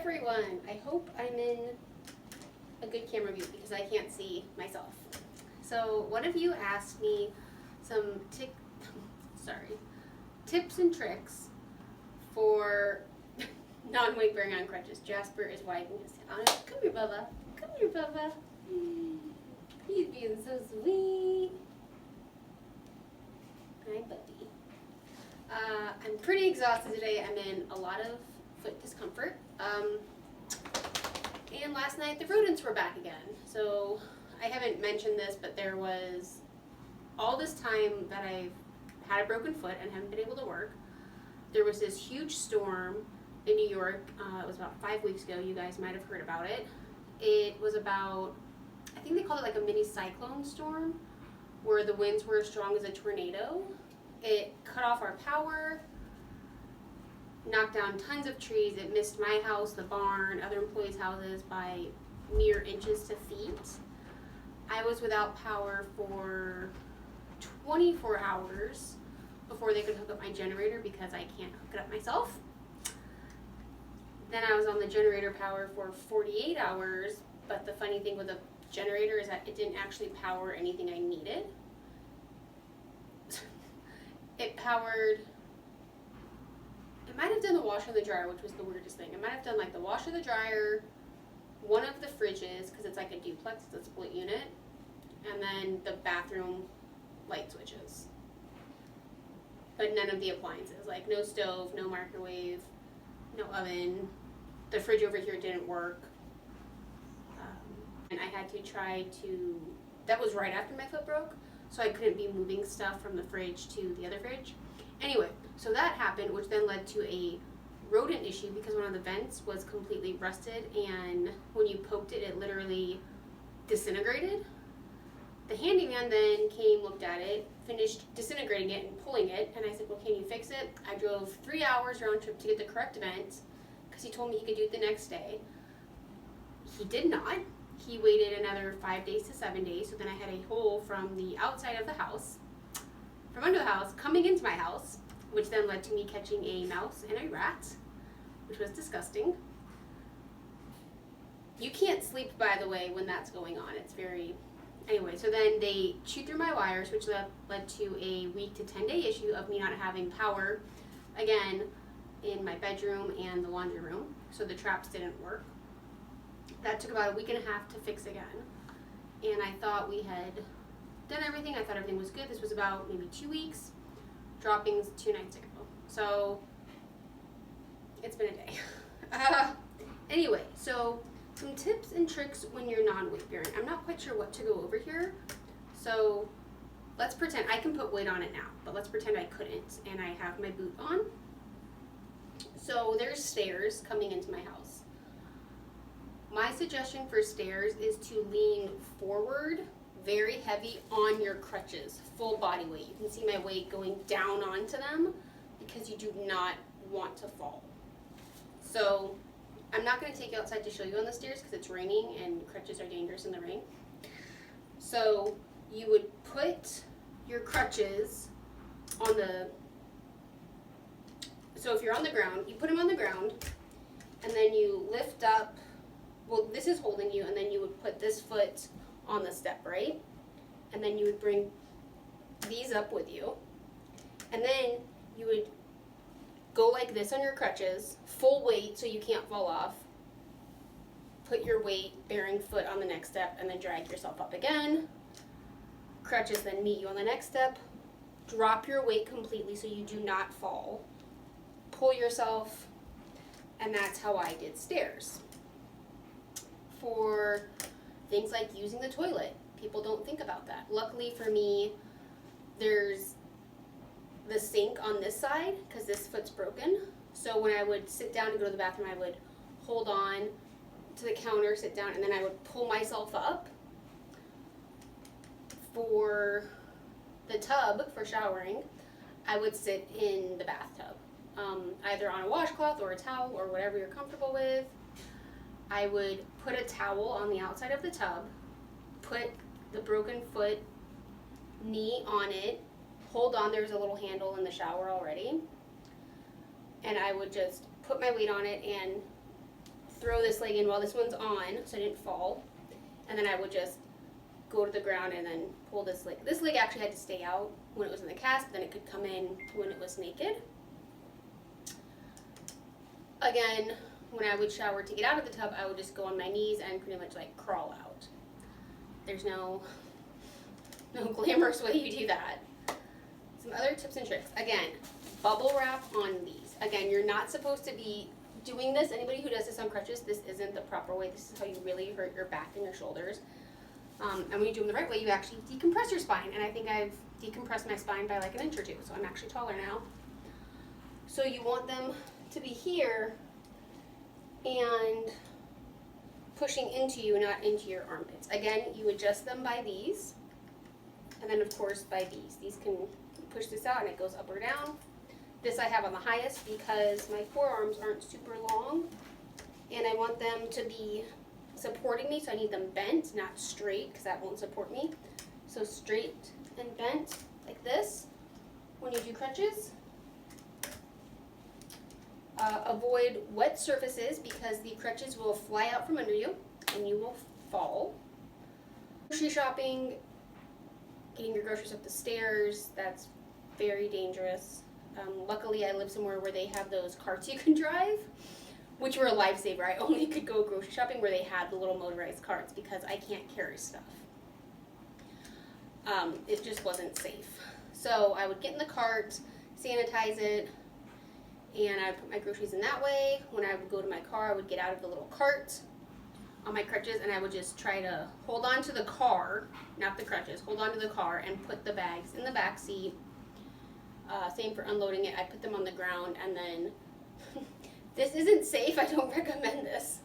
everyone. I hope I'm in a good camera view because I can't see myself. So one of you asked me some tips and tricks for non-weight bearing on crutches. Jasper is wagging his tail. Come here, Bubba. Come here, Bubba. He's being so sweet. Hi, buddy. I'm pretty exhausted today. I'm in a lot of foot discomfort. And last night the rodents were back again. So I haven't mentioned this, but there was all this time that I've had a broken foot and haven't been able to work. There was this huge storm in New York. It was about 5 weeks ago. You guys might have heard about it. It was about, I think they called it like a mini cyclone storm, where the winds were as strong as a tornado. It cut off our power, knocked down tons of trees. It missed my house, the barn, other employees' houses by mere inches to feet. I was without power for 24 hours before they could hook up my generator because I can't hook it up myself. Then I was on the generator power for 48 hours, but the funny thing with the generator is that it didn't actually power anything I needed. It powered, it might have done the washer and the dryer, which was the weirdest thing. It might have done like the washer, the dryer, one of the fridges, because it's like a duplex, it's a split unit, and then the bathroom light switches. But none of the appliances, like no stove, no microwave, no oven. The fridge over here didn't work. And I had to try to, that was right after my foot broke, so I couldn't be moving stuff from the fridge to the other fridge. Anyway, so that happened, which then led to a rodent issue because one of the vents was completely rusted, and when you poked it, it literally disintegrated. The handyman then came, looked at it, finished disintegrating it and pulling it, and I said, well, can you fix it? I drove 3 hours round trip to get the correct vent because he told me he could do it the next day. He did not. He waited another 5 days to 7 days, so then I had a hole from the outside of the house, from under the house, coming into my house, which then led to me catching a mouse and a rat, which was disgusting. You can't sleep, by the way, when that's going on. It's very... Anyway, so then they chewed through my wires, which led to a week to 10 day issue of me not having power, again, in my bedroom and the laundry room, so the traps didn't work. That took about a week and a half to fix again, and I thought we had done everything. I thought everything was good. This was about maybe 2 weeks, droppings 2 nights ago. So it's been a day. Anyway, so some tips and tricks when you're non-weight bearing. I'm not quite sure what to go over here, so let's pretend I can put weight on it now, but let's pretend I couldn't, and I have my boot on. So there's stairs coming into my house. My suggestion for stairs is to lean forward, very heavy on your crutches, full body weight. You can see my weight going down onto them because you do not want to fall. So I'm not going to take you outside to show you on the stairs because it's raining and crutches are dangerous in the rain. So you would put your crutches on the, so if you're on the ground, you put them on the ground and then you lift up. Well, this is holding you, and then you would put this foot on the step, right? And then you would bring these up with you. And then you would go like this on your crutches, full weight so you can't fall off. Put your weight-bearing foot on the next step, and then drag yourself up again. Crutches then meet you on the next step. Drop your weight completely so you do not fall. Pull yourself, and that's how I did stairs. For things like using the toilet, people don't think about that. Luckily for me, there's the sink on this side because this foot's broken. So when I would sit down to go to the bathroom, I would hold on to the counter, sit down, and then I would pull myself up. For the tub for showering, I would sit in the bathtub, either on a washcloth or a towel or whatever you're comfortable with. I would put a towel on the outside of the tub, put the broken foot knee on it, hold on, there's a little handle in the shower already, and I would just put my weight on it and throw this leg in while this one's on so I didn't fall. And then I would just go to the ground and then pull this leg. This leg actually had to stay out when it was in the cast, but then it could come in when it was naked. Again, when I would shower to get out of the tub, I would just go on my knees and pretty much like crawl out. There's no glamorous way you do that. Some other tips and tricks. Again, bubble wrap on these. Again, you're not supposed to be doing this. Anybody who does this on crutches, this isn't the proper way. This is how you really hurt your back and your shoulders. And when you do them the right way, you actually decompress your spine. And I think I've decompressed my spine by like an inch or two, so I'm actually taller now. So you want them to be here and pushing into you, not into your armpits. Again, you adjust them by these, and then of course by these. These can push this out and it goes up or down. This I have on the highest because my forearms aren't super long, and I want them to be supporting me, so I need them bent, not straight, because that won't support me. So straight and bent like this when you do crutches. Avoid wet surfaces because the crutches will fly out from under you and you will fall. Grocery shopping, getting your groceries up the stairs, that's very dangerous. Luckily I live somewhere where they have those carts you can drive, which were a lifesaver. I only could go grocery shopping where they had the little motorized carts because I can't carry stuff. It just wasn't safe. So I would get in the cart, sanitize it, and I would put my groceries in that way. When I would go to my car, I would get out of the little cart on my crutches, and I would just try to hold on to the car, not the crutches, hold on to the car and put the bags in the back seat. Same for unloading it. I put them on the ground, and then this isn't safe. I don't recommend this.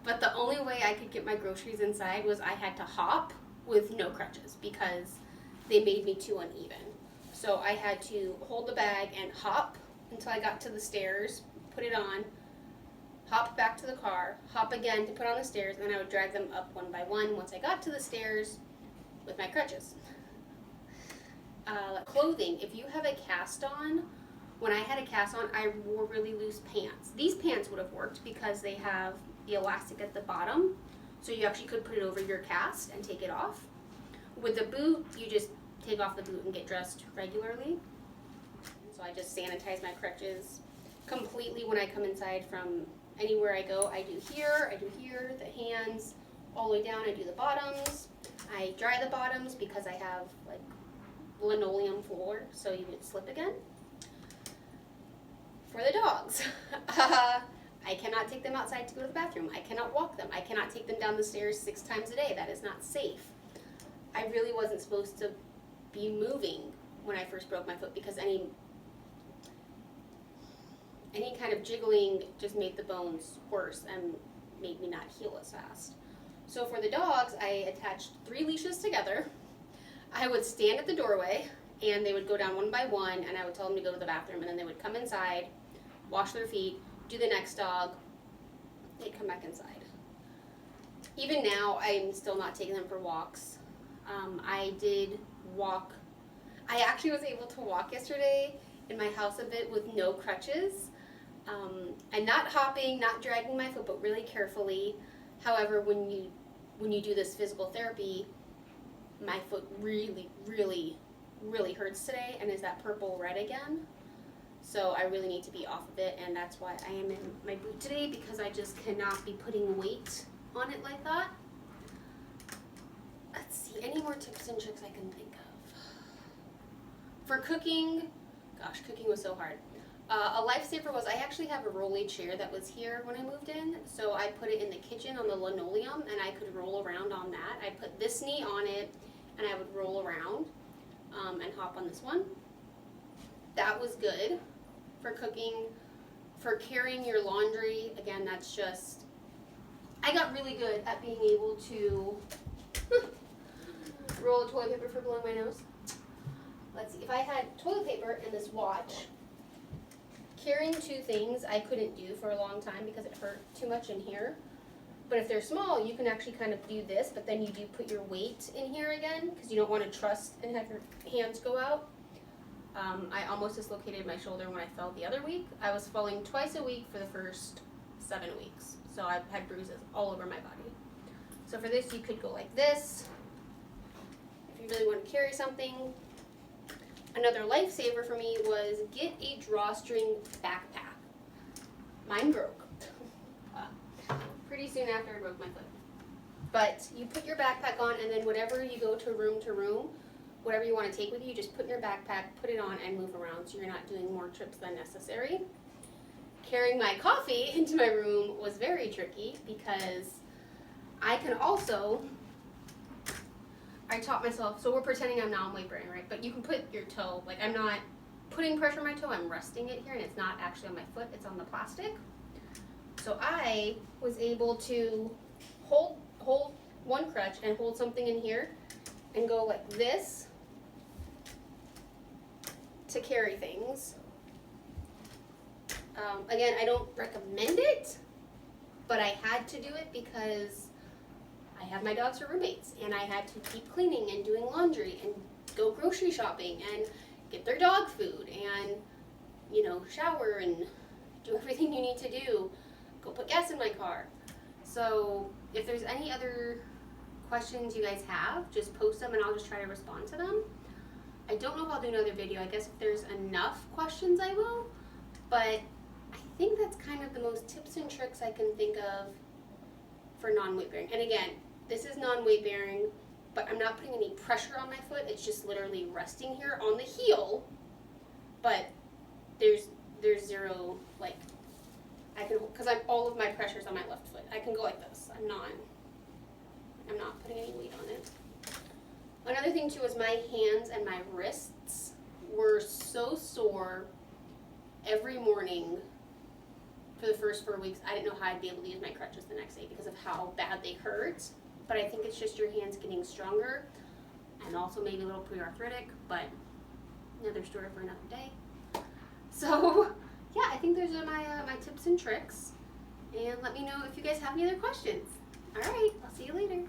But the only way I could get my groceries inside was I had to hop with no crutches because they made me too uneven. So I had to hold the bag and hop until I got to the stairs, put it on, hop back to the car, hop again to put on the stairs, and then I would drag them up one by one once I got to the stairs with my crutches. Clothing, if you have a cast on, when I had a cast on, I wore really loose pants. These pants would have worked because they have the elastic at the bottom, so you actually could put it over your cast and take it off. With the boot, you just take off the boot and get dressed regularly. So I just sanitize my crutches completely when I come inside from anywhere I go. I do here, the hands, all the way down. I do the bottoms. I dry the bottoms because I have like linoleum floor, so you would slip again. For the dogs, I cannot take them outside to go to the bathroom. I cannot walk them. I cannot take them down the stairs 6 times a day. That is not safe. I really wasn't supposed to be moving when I first broke my foot because any kind of jiggling just made the bones worse and made me not heal as fast. So for the dogs, I attached 3 leashes together. I would stand at the doorway and they would go down one by one, and I would tell them to go to the bathroom, and then they would come inside, wash their feet, do the next dog, they'd come back inside. Even now, I'm still not taking them for walks. I did walk. I actually was able to walk yesterday in my house a bit with no crutches, and not hopping, not dragging my foot, but really carefully. However, when you do this physical therapy, my foot really hurts today and is that purple red again. So I really need to be off of it, and that's why I am in my boot today, because I just cannot be putting weight on it like that. Let's see, any more tips and tricks I can think of? For cooking, gosh, cooking was so hard. A lifesaver was I actually have a rolly chair that was here when I moved in, so I put it in the kitchen on the linoleum, and I could roll around on that. I put this knee on it, and I would roll around and hop on this one. That was good for cooking. For carrying your laundry, again, that's just, I got really good at being able to roll toilet paper for blowing my nose. Let's see, if I had toilet paper and this watch, carrying 2 things I couldn't do for a long time because it hurt too much in here. But if they're small, you can actually kind of do this, but then you do put your weight in here again because you don't want to trust and have your hands go out. I almost dislocated my shoulder when I fell the other week. I was falling twice a week for the first 7 weeks. So I've had bruises all over my body. So for this, you could go like this. If you really want to carry something. Another lifesaver for me was get a drawstring backpack. Mine broke. Pretty soon after I broke my foot. But you put your backpack on, and then whatever you go to room, whatever you want to take with you, just put in your backpack, put it on, and move around so you're not doing more trips than necessary. Carrying my coffee into my room was very tricky because I can also, I taught myself, so we're pretending I'm non-weight bearing, right? But you can put your toe, like I'm not putting pressure on my toe, I'm resting it here, and it's not actually on my foot, it's on the plastic. So I was able to hold one crutch and hold something in here and go like this to carry things. Again, I don't recommend it, but I had to do it because I have my dogs for roommates, and I had to keep cleaning and doing laundry and go grocery shopping and get their dog food and, you know, shower and do everything you need to do. Go put gas in my car. So if there's any other questions you guys have, just post them and I'll just try to respond to them. I don't know if I'll do another video. I guess if there's enough questions I will, but I think that's kind of the most tips and tricks I can think of for non-weight bearing. And again, this is non-weight bearing, but I'm not putting any pressure on my foot. It's just literally resting here on the heel, but there's zero, like, I can, because all of my pressure's on my left foot. I can go like this. I'm not putting any weight on it. Another thing too is my hands and my wrists were so sore every morning for the first 4 weeks. I didn't know how I'd be able to use my crutches the next day because of how bad they hurt. But I think it's just your hands getting stronger and also maybe a little pre-arthritic, but another story for another day. So yeah, I think those are my tips and tricks. And let me know if you guys have any other questions. All right, I'll see you later.